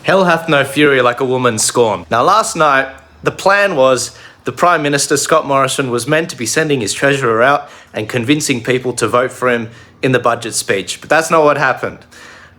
Hell hath no fury like a woman scorned. Now last night, the plan was the Prime Minister, Scott Morrison, was meant to be sending his treasurer out and convincing people to vote for him in the budget speech. But that's not what happened.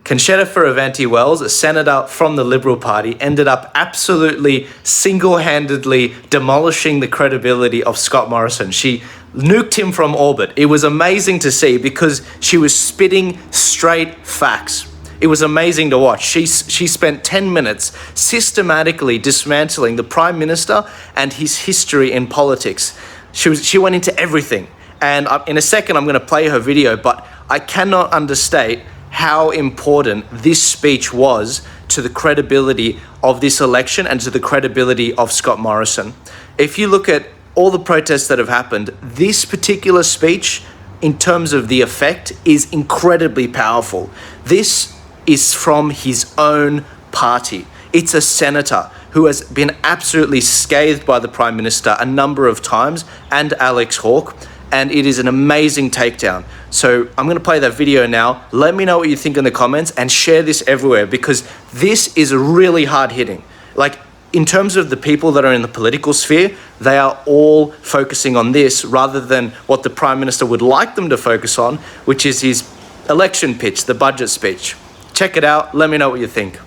Concetta Fierravanti-Wells, a senator from the Liberal Party, ended up absolutely single-handedly demolishing the credibility of Scott Morrison. She nuked him from orbit. It was amazing to see because she was spitting straight facts. It was amazing to watch. She spent 10 minutes systematically dismantling the Prime Minister and his history in politics. She went into everything. And in a second, I'm going to play her video, but I cannot understate how important this speech was to the credibility of this election and to the credibility of Scott Morrison. If you look at all the protests that have happened, this particular speech, in terms of the effect, is incredibly powerful. This is from his own party. It's a senator who has been absolutely scathed by the Prime Minister a number of times, and Alex Hawke, and it is an amazing takedown. So I'm going to play that video now. Let me know what you think in the comments and share this everywhere, because this is really hard hitting. Like, in terms of the people that are in the political sphere, they are all focusing on this rather than what the Prime Minister would like them to focus on, which is his election pitch, the budget speech. Check it out. Let me know what you think.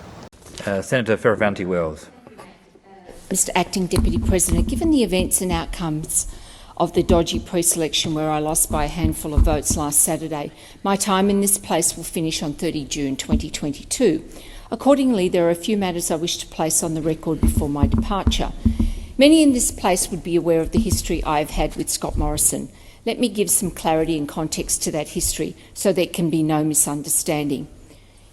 Senator Fierravanti-Wells. Mr Acting Deputy President, given the events and outcomes of the dodgy pre-selection where I lost by a handful of votes last Saturday, my time in this place will finish on 30 June 2022. Accordingly, there are a few matters I wish to place on the record before my departure. Many in this place would be aware of the history I have had with Scott Morrison. Let me give some clarity and context to that history so there can be no misunderstanding.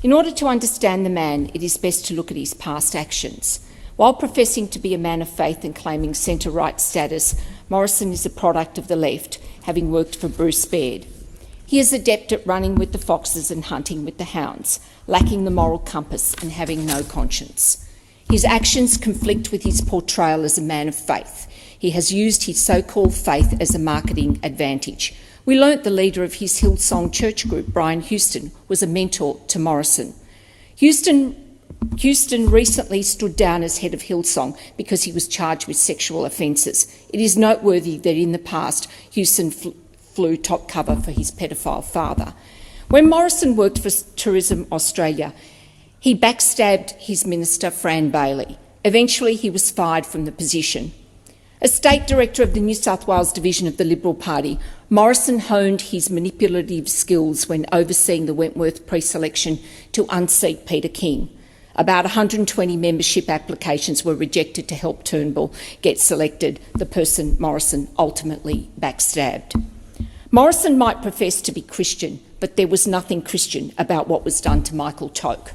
In order to understand the man, it is best to look at his past actions. While professing to be a man of faith and claiming centre-right status, Morrison is a product of the left, having worked for Bruce Baird. He is adept at running with the foxes and hunting with the hounds, lacking the moral compass and having no conscience. His actions conflict with his portrayal as a man of faith. He has used his so-called faith as a marketing advantage. We learnt the leader of his Hillsong church group, Brian Houston, was a mentor to Morrison. Houston recently stood down as head of Hillsong because he was charged with sexual offences. It is noteworthy that in the past, Houston flew top cover for his pedophile father. When Morrison worked for Tourism Australia, he backstabbed his minister, Fran Bailey. Eventually, he was fired from the position. As State Director of the New South Wales Division of the Liberal Party, Morrison honed his manipulative skills when overseeing the Wentworth pre-selection to unseat Peter King. About 120 membership applications were rejected to help Turnbull get selected, the person Morrison ultimately backstabbed. Morrison might profess to be Christian, but there was nothing Christian about what was done to Michael Toke.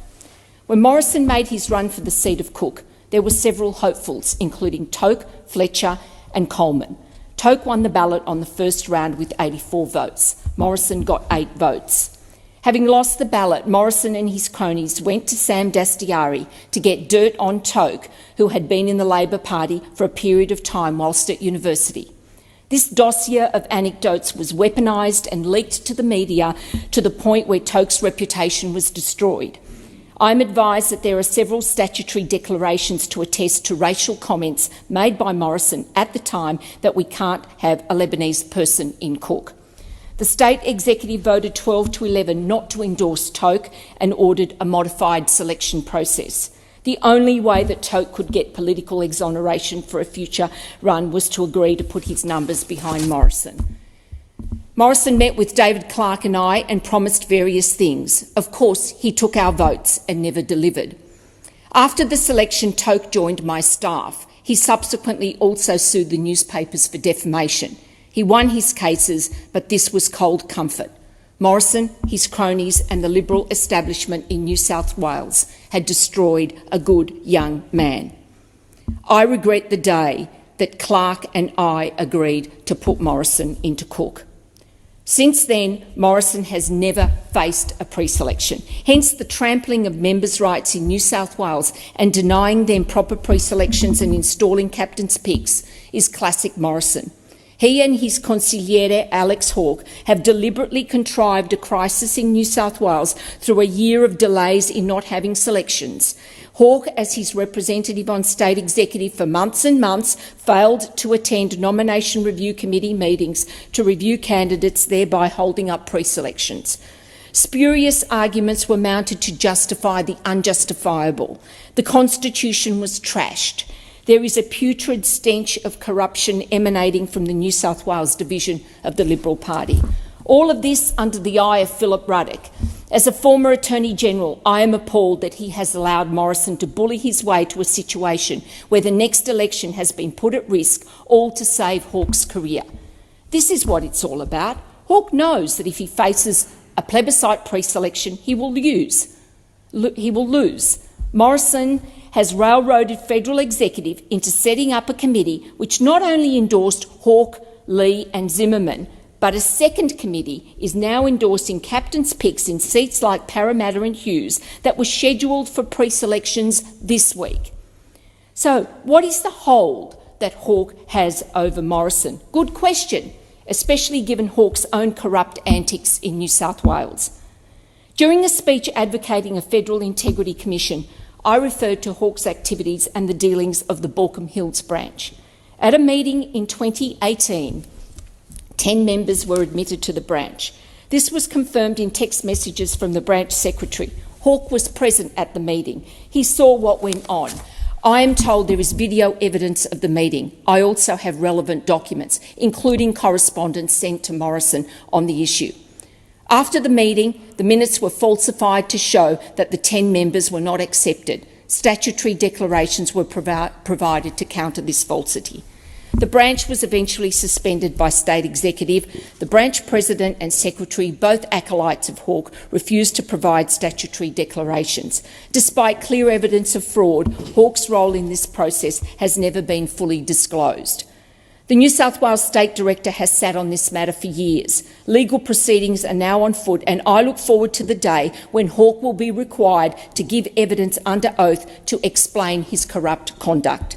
When Morrison made his run for the seat of Cook, there were several hopefuls, including Toke, Fletcher and Coleman. Toke won the ballot on the first round with 84 votes. Morrison got 8 votes. Having lost the ballot, Morrison and his cronies went to Sam Dastyari to get dirt on Toke, who had been in the Labor Party for a period of time whilst at university. This dossier of anecdotes was weaponised and leaked to the media to the point where Toke's reputation was destroyed. I'm advised that there are several statutory declarations to attest to racial comments made by Morrison at the time that we can't have a Lebanese person in Cook. The state executive voted 12-11 not to endorse Toke and ordered a modified selection process. The only way that Toke could get political exoneration for a future run was to agree to put his numbers behind Morrison. Morrison met with David Clark and I and promised various things. Of course, he took our votes and never delivered. After the selection, Toke joined my staff. He subsequently also sued the newspapers for defamation. He won his cases, but this was cold comfort. Morrison, his cronies and the Liberal establishment in New South Wales had destroyed a good young man. I regret the day that Clark and I agreed to put Morrison into Cook. Since then, Morrison has never faced a pre-selection. Hence, the trampling of members' rights in New South Wales and denying them proper pre-selections and installing captain's picks is classic Morrison. He and his consigliere Alex Hawke have deliberately contrived a crisis in New South Wales through a year of delays in not having selections. Hawke, as his representative on state executive for months and months, failed to attend nomination review committee meetings to review candidates, thereby holding up pre-selections. Spurious arguments were mounted to justify the unjustifiable. The Constitution was trashed. There is a putrid stench of corruption emanating from the New South Wales division of the Liberal Party. All of this under the eye of Philip Ruddock. As a former Attorney-General, I am appalled that he has allowed Morrison to bully his way to a situation where the next election has been put at risk, all to save Hawke's career. This is what it's all about. Hawke knows that if he faces a plebiscite pre-selection, he will lose. Morrison has railroaded federal executive into setting up a committee which not only endorsed Hawke, Lee and Zimmerman, but a second committee is now endorsing captain's picks in seats like Parramatta and Hughes that were scheduled for pre-selections this week. So what is the hold that Hawke has over Morrison? Good question, especially given Hawke's own corrupt antics in New South Wales. During a speech advocating a Federal Integrity Commission, I referred to Hawke's activities and the dealings of the Baulkham Hills branch. At a meeting in 2018, 10 members were admitted to the branch. This was confirmed in text messages from the branch secretary. Hawke was present at the meeting. He saw what went on. I am told there is video evidence of the meeting. I also have relevant documents, including correspondence sent to Morrison on the issue. After the meeting, the minutes were falsified to show that the 10 members were not accepted. Statutory declarations were provided to counter this falsity. The branch was eventually suspended by state executive. The branch president and secretary, both acolytes of Hawke, refused to provide statutory declarations. Despite clear evidence of fraud, Hawke's role in this process has never been fully disclosed. The New South Wales State Director has sat on this matter for years. Legal proceedings are now on foot, and I look forward to the day when Hawke will be required to give evidence under oath to explain his corrupt conduct.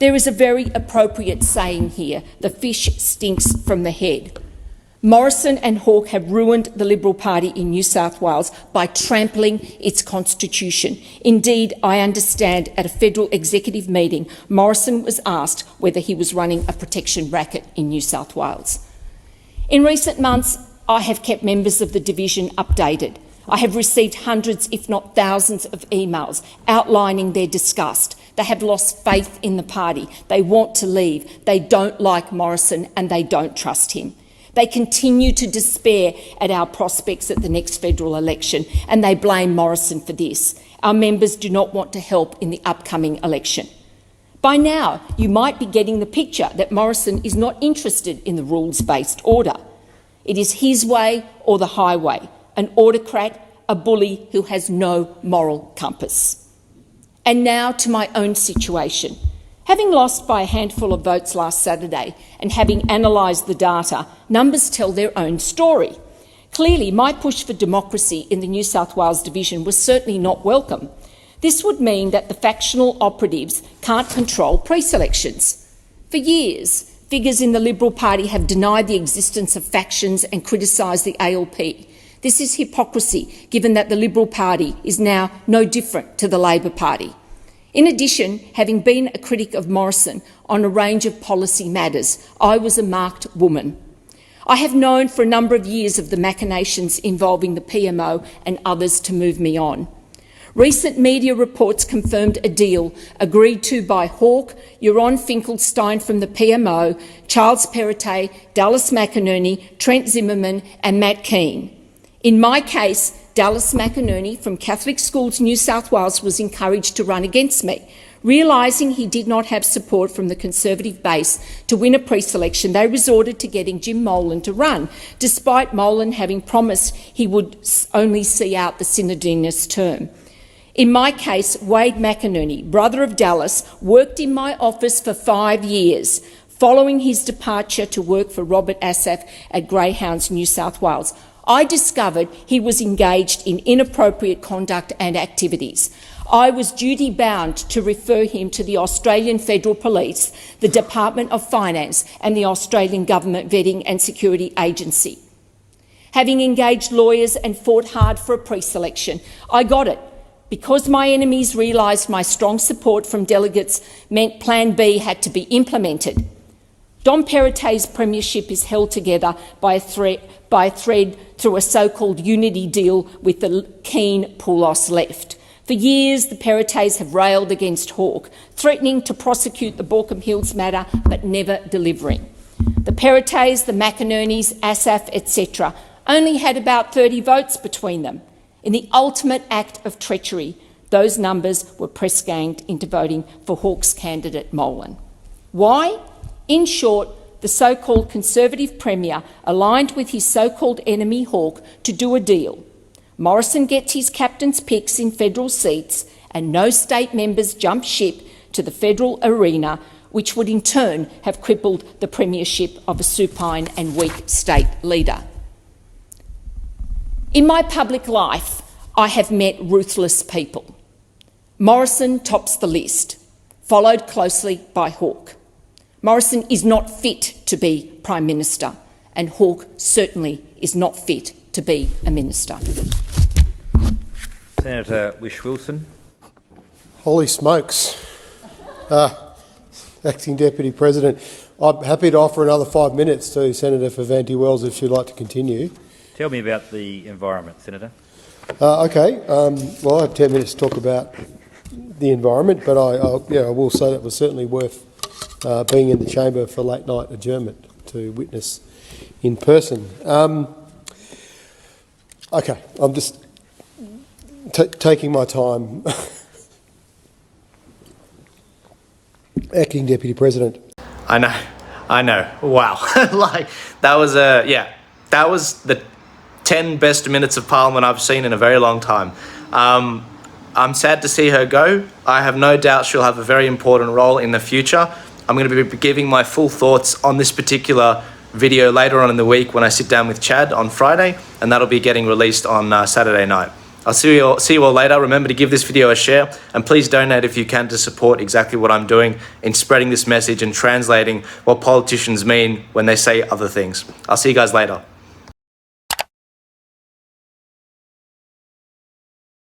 There is a very appropriate saying here: the fish stinks from the head. Morrison and Hawke have ruined the Liberal Party in New South Wales by trampling its constitution. Indeed, I understand at a federal executive meeting, Morrison was asked whether he was running a protection racket in New South Wales. In recent months, I have kept members of the division updated. I have received hundreds, if not thousands, of emails outlining their disgust. They have lost faith in the party. They want to leave. They don't like Morrison and they don't trust him. They continue to despair at our prospects at the next federal election, and they blame Morrison for this. Our members do not want to help in the upcoming election. By now, you might be getting the picture that Morrison is not interested in the rules-based order. It is his way or the highway, an autocrat, a bully who has no moral compass. And now to my own situation. Having lost by a handful of votes last Saturday and having analysed the data, numbers tell their own story. Clearly, my push for democracy in the New South Wales division was certainly not welcome. This would mean that the factional operatives can't control pre-selections. For years, figures in the Liberal Party have denied the existence of factions and criticised the ALP. This is hypocrisy, given that the Liberal Party is now no different to the Labor Party. In addition, having been a critic of Morrison on a range of policy matters, I was a marked woman. I have known for a number of years of the machinations involving the PMO and others to move me on. Recent media reports confirmed a deal agreed to by Hawke, Euron Finkelstein from the PMO, Charles Perrottet, Dallas McInerney, Trent Zimmerman and Matt Keane. In my case, Dallas McInerney from Catholic Schools New South Wales was encouraged to run against me. Realising he did not have support from the Conservative base to win a pre-selection, they resorted to getting Jim Molan to run, despite Molan having promised he would only see out the synodinous term. In my case, Wade McInerney, brother of Dallas, worked in my office for 5 years, following his departure to work for Robert Asaph at Greyhounds New South Wales. I discovered he was engaged in inappropriate conduct and activities. I was duty-bound to refer him to the Australian Federal Police, the Department of Finance and the Australian Government Vetting and Security Agency. Having engaged lawyers and fought hard for a preselection, I got it. Because my enemies realised my strong support from delegates meant Plan B had to be implemented. Dom Perrottet's premiership is held together by a thread through a so-called unity deal with the keen Poulos left. For years, the Perrottets have railed against Hawke, threatening to prosecute the Borkham Hills matter, but never delivering. The Perrottets, the McInerneys, Asaf, etc., only had about 30 votes between them. In the ultimate act of treachery, those numbers were press-ganged into voting for Hawke's candidate, Molan. Why? In short, the so-called Conservative Premier aligned with his so-called enemy Hawke to do a deal. Morrison gets his captain's picks in federal seats and no state members jump ship to the federal arena, which would in turn have crippled the premiership of a supine and weak state leader. In my public life, I have met ruthless people. Morrison tops the list, followed closely by Hawke. Morrison is not fit to be Prime Minister, and Hawke certainly is not fit to be a minister. Senator Whish-Wilson. Holy smokes. Acting Deputy President, I'm happy to offer another 5 minutes to Senator Fierravanti-Wells if she'd like to continue. Tell me about the environment, Senator. Okay, well, I have 10 minutes to talk about the environment, but I will say that it was certainly worth being in the chamber for late night adjournment to witness in person. Okay, I'm just taking my time. Acting Deputy President. I know. Wow. That was the 10 best minutes of Parliament I've seen in a very long time. I'm sad to see her go. I have no doubt she'll have a very important role in the future. I'm going to be giving my full thoughts on this particular video later on in the week when I sit down with Chad on Friday, and that'll be getting released on Saturday night. I'll see you all later. Remember to give this video a share, and please donate if you can to support exactly what I'm doing in spreading this message and translating what politicians mean when they say other things. I'll see you guys later.